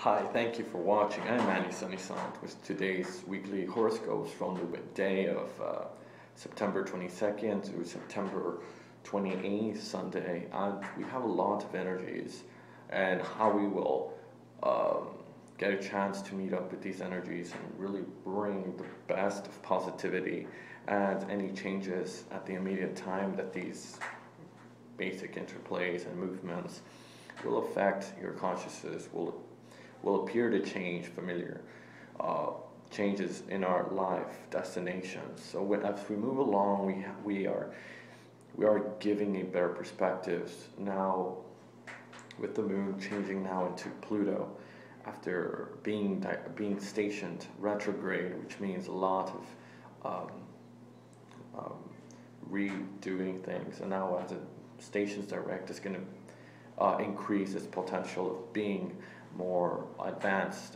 Hi, thank you for watching. I'm Manny Sunny-Sant with today's weekly horoscopes from the day of September 22nd to September 28th, Sunday. And we have a lot of energies and how we will get a chance to meet up with these energies and really bring the best of positivity and any changes at the immediate time that these basic interplays and movements will affect your consciousness, will appear to change familiar changes in our life destinations. So as we move along, we are giving a better perspective now, with the moon changing now into Pluto after being stationed retrograde, which means a lot of redoing things. And now as it stations direct, it's going to increase its potential of being more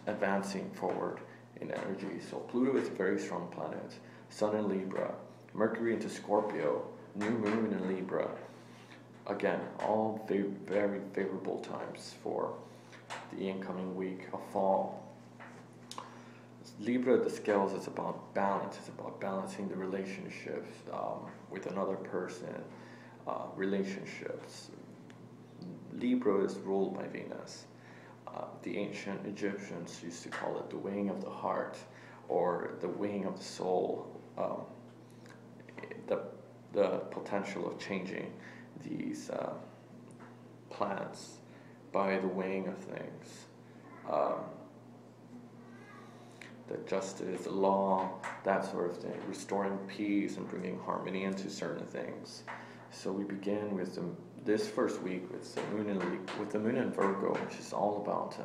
advancing forward in energy. So Pluto is a very strong planet. Sun in Libra, Mercury into Scorpio, new moon in Libra. Again, all very favorable times for the incoming week of fall. Libra, the scales is about balance. It's about balancing the relationships with another person, relationships. Libra is ruled by Venus. The ancient Egyptians used to call it the wing of the heart or the wing of the soul. The potential of changing these planets by the wing of things. The justice, the law, that sort of thing, restoring peace and bringing harmony into certain things. So we begin with this first week with the moon in Virgo, which is all about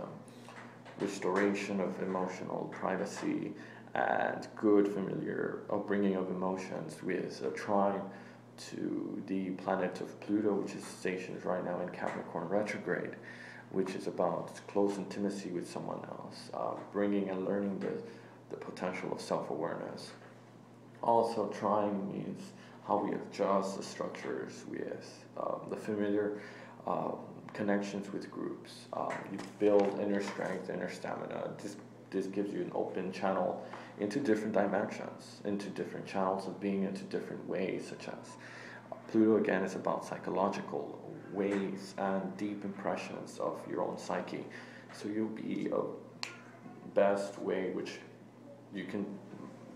restoration of emotional privacy and good familiar upbringing of emotions, with a trine to the planet of Pluto, which is stationed right now in Capricorn retrograde, which is about close intimacy with someone else, bringing and learning the potential of self-awareness. Also, trine means how we adjust the structures with the familiar connections with groups. You build inner strength, inner stamina. This gives you an open channel into different dimensions, into different channels of being, into different ways, such as Pluto again is about psychological ways and deep impressions of your own psyche. So you'll be a best way which you can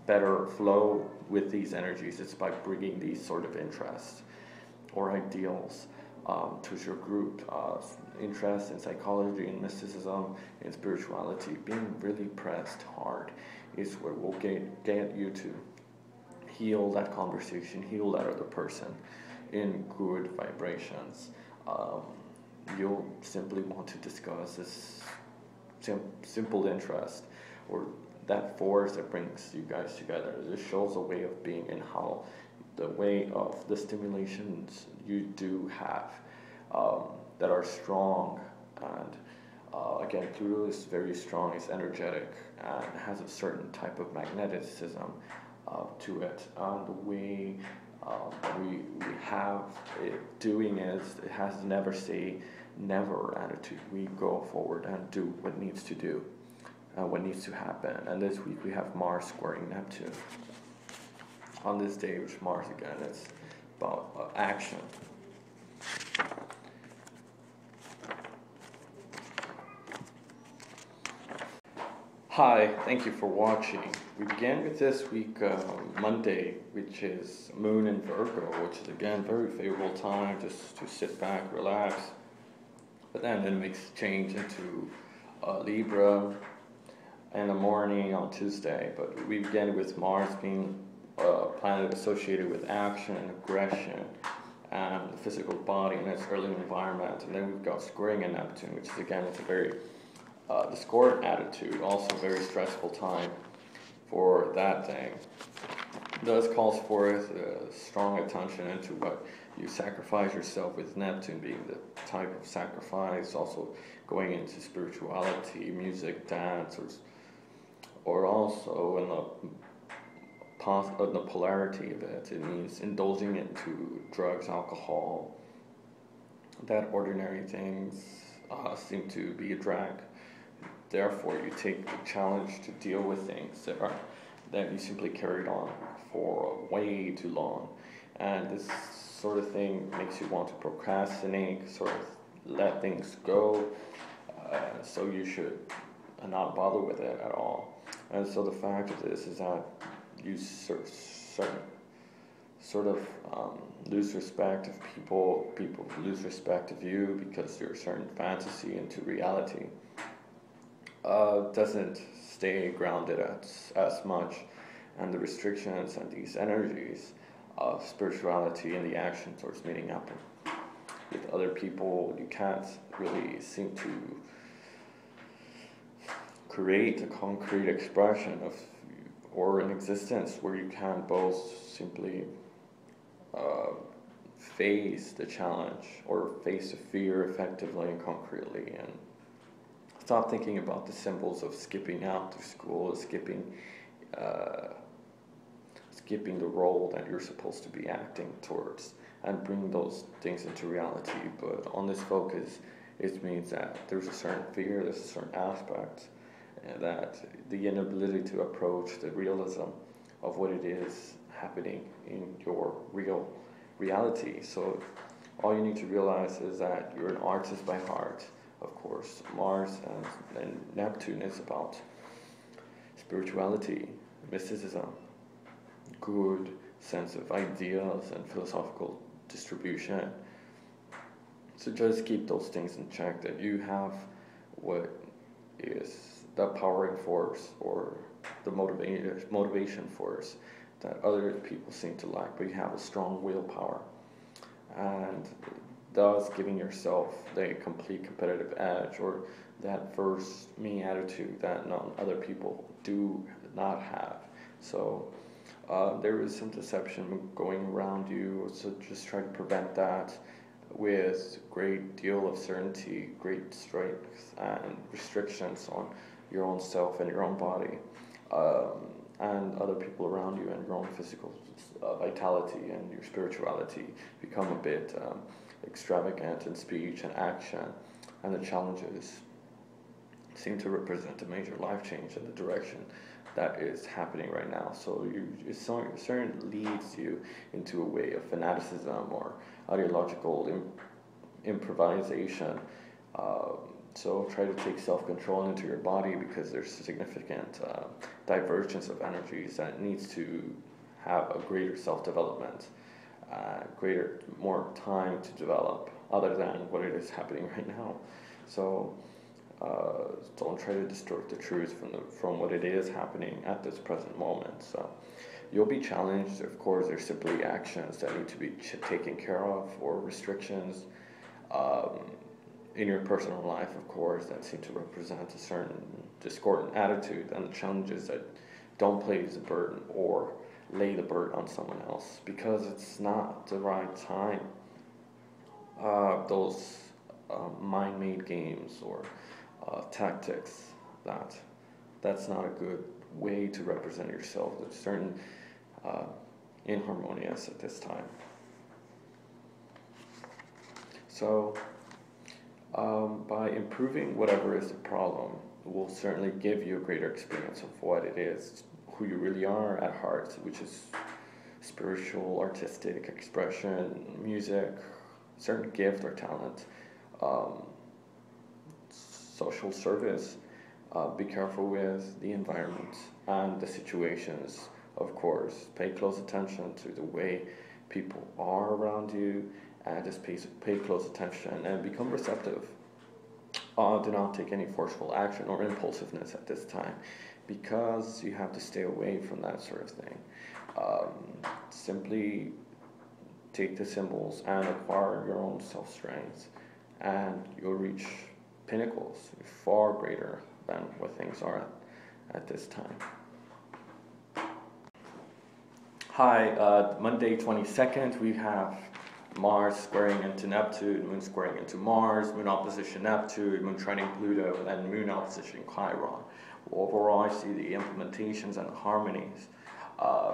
better flow with these energies. It's by bringing these sort of interests or ideals to your group. Interest in psychology and mysticism and spirituality, being really pressed hard, is what will get you to heal that conversation, heal that other person in good vibrations. You'll simply want to discuss this simple interest, or that force that brings you guys together. This shows a way of being and how the way of the stimulations you do have that are strong. And again, Pluto is very strong, it's energetic, and has a certain type of magneticism to it. And the way we have it doing is, it has never say never attitude. We go forward and do what needs to do. What needs to happen. And this week we have Mars squaring Neptune on this day, which Mars again is about action. Hi, thank you for watching. We began with this week Monday, which is moon in Virgo, which is again very favorable time just to sit back, relax. But then it makes change into Libra in the morning on Tuesday. But we began with Mars being a planet associated with action and aggression and the physical body and its early environment. And then we've got squaring in Neptune, which is again, it's a very discordant attitude, also a very stressful time for that thing. Thus calls forth strong attention into what you sacrifice yourself, with Neptune being the type of sacrifice, also going into spirituality, music, dance, or also in the polarity of it. It means indulging into drugs, alcohol, that ordinary things seem to be a drag therefore you take the challenge to deal with things that you simply carried on for way too long. And this sort of thing makes you want to procrastinate, sort of let things go. So you should not bother with it at all. And so the fact of this is that you sort of lose respect of people lose respect of you because your certain fantasy into reality doesn't stay grounded as much, and the restrictions and these energies of spirituality and the action towards meeting up with other people, you can't really seem to create a concrete expression of or an existence where you can both simply face the challenge or face the fear effectively and concretely, and stop thinking about the symbols of skipping out to school, skipping the role that you're supposed to be acting towards, and bring those things into reality. But on this focus, it means that there's a certain fear, there's a certain aspect, that the inability to approach the realism of what it is happening in your real reality. So all you need to realize is that you're an artist by heart. Of course, Mars and Neptune is about spirituality, mysticism, good sense of ideas and philosophical distribution. So just keep those things in check, that you have what is the powering force or the motivation force that other people seem to lack, but you have a strong willpower, and thus giving yourself the complete competitive edge, or that first me attitude that none other people do not have. So there is some deception going around you, so just try to prevent that with great deal of certainty, great strength and restrictions on your own self and your own body, and other people around you, and your own physical vitality and your spirituality become a bit extravagant in speech and action, and the challenges seem to represent a major life change in the direction that is happening right now. So it certainly leads you into a way of fanaticism or ideological improvisation. So try to take self-control into your body, because there's significant divergence of energies that needs to have a greater self-development, more time to develop other than what it is happening right now. So don't try to distort the truth from what it is happening at this present moment. So you'll be challenged. Of course, there's simply actions that need to be taken care of, or restrictions in your personal life, of course, that seem to represent a certain discordant attitude, and the challenges that don't place the burden or lay the burden on someone else, because it's not the right time. Those mind-made games or tactics, that's not a good way to represent yourself. It's certain inharmonious at this time. So by improving whatever is the problem, will certainly give you a greater experience of what it is, who you really are at heart, which is spiritual, artistic expression, music, certain gift or talent, social service. Be careful with the environment and the situations, of course. Pay close attention to the way people are around you, and just pay close attention and become receptive. Do not take any forceful action or impulsiveness at this time, because you have to stay away from that sort of thing. Simply take the symbols and acquire your own self-strength, and you'll reach pinnacles far greater than what things are at this time. Hi, Monday 22nd, we have Mars squaring into Neptune, Moon squaring into Mars, Moon opposition Neptune, Moon trining Pluto, and Moon opposition Chiron. Overall, I see the implementations and the harmonies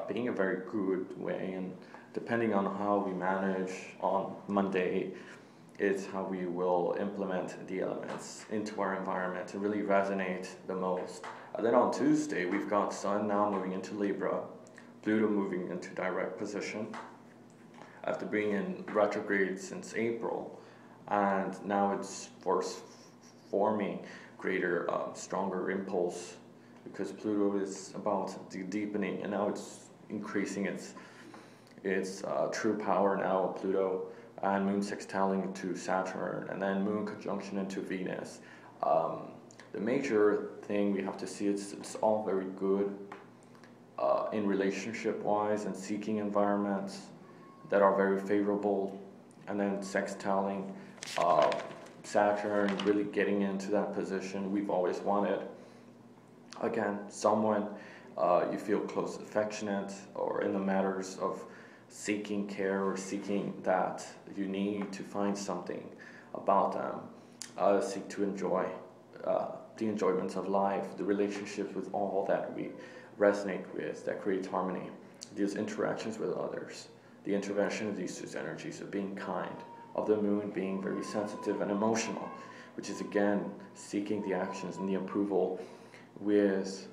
being a very good way, and depending on how we manage on Monday, it's how we will implement the elements into our environment and really resonate the most. And then on Tuesday, we've got Sun now moving into Libra, Pluto moving into direct position after being in retrograde since April, and now it's forming greater, stronger impulse, because Pluto is about the deepening, and now it's increasing its true power now, Pluto, and Moon sextiling to Saturn, and then Moon conjunction into Venus. The major thing we have to see is it's all very good in relationship-wise and seeking environments that are very favorable, and then sextiling Saturn, really getting into that position we've always wanted. Again, someone you feel close, affectionate, or in the matters of seeking care or seeking that you need to find something about them, seek to enjoy the enjoyments of life, the relationships with all that we resonate with, that creates harmony, these interactions with others, the intervention of these two energies of being kind, of the moon being very sensitive and emotional, which is again seeking the actions and the approval, with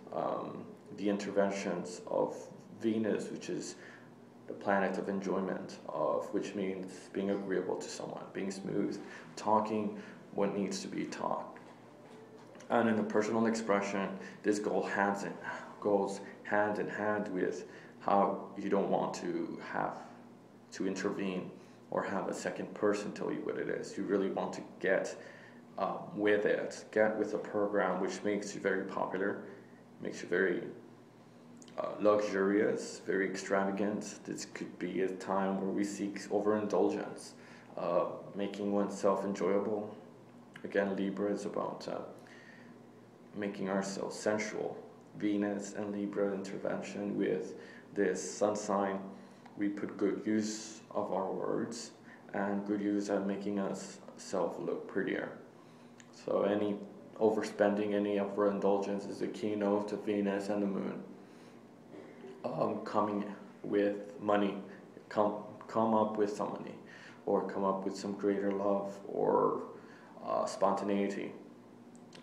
the interventions of Venus, which is the planet of enjoyment, of which means being agreeable to someone, being smooth, talking what needs to be taught. And in the personal expression, this goes hand in hand with how you don't want to have to intervene or have a second person tell you what it is. You really want to get with it, get with a program which makes you very popular, makes you very luxurious, very extravagant. This could be a time where we seek overindulgence, making oneself enjoyable. Again, Libra is about making ourselves sensual. Venus and Libra intervention with this sun sign, we put good use of our words and good use at making us self look prettier. So any overspending, any overindulgence is the keynote of Venus and the moon. Coming with money, come up with some money, or come up with some greater love or spontaneity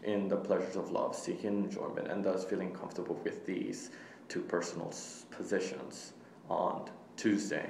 in the pleasures of love, seeking enjoyment, and thus feeling comfortable with these two personal positions on Tuesday.